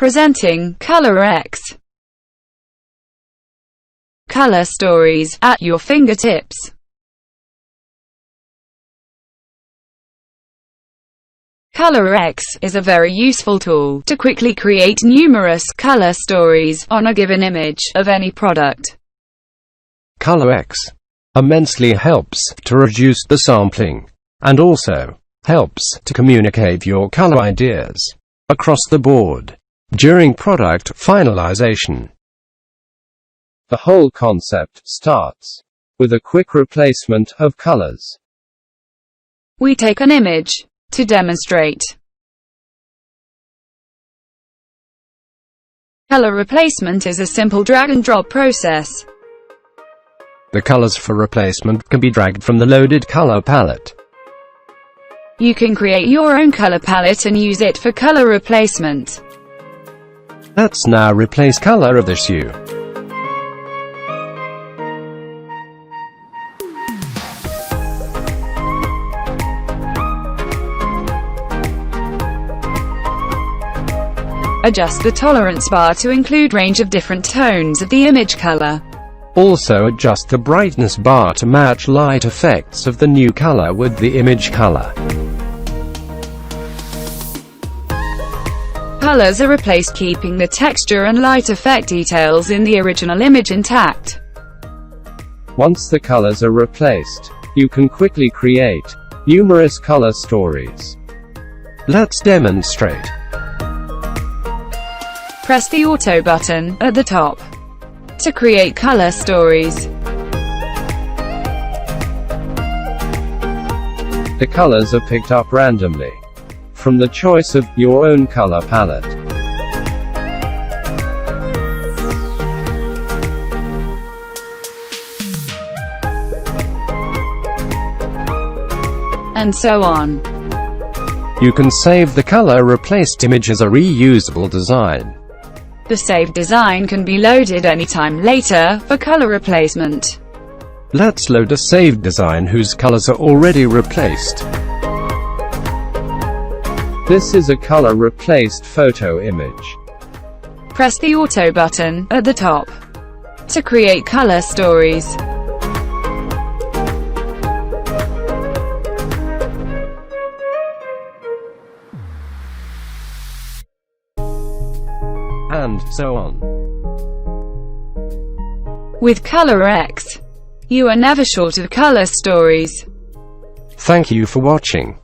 Presenting Colorx. Color stories at your fingertips. Colorx is a very useful tool to quickly create numerous color stories on a given image of any product. Colorx immensely helps to reduce the sampling, and also helps to communicate your color ideas across the board during product finalization. The whole concept starts with a quick replacement of colors. We take an image to demonstrate. Color replacement is a simple drag-and-drop process. The colors for replacement can be dragged from the loaded color palette. You can create your own color palette and use it for color replacement. Let's now replace color of this hue. Adjust the tolerance bar to include range of different tones of the image color. Also adjust the brightness bar to match light effects of the new color with the image color. Colors are replaced, keeping the texture and light effect details in the original image intact. Once the colors are replaced, you can quickly create numerous color stories. Let's demonstrate. Press the Auto button at the top to create color stories. The colors are picked up randomly from the choice of your own color palette. And so on. You can save the color replaced image as a reusable design. The saved design can be loaded anytime later for color replacement. Let's load a saved design whose colors are already replaced. This is a color replaced photo image. Press the Auto button at the top to create color stories. And so on. With Colorx, you are never short of color stories. Thank you for watching.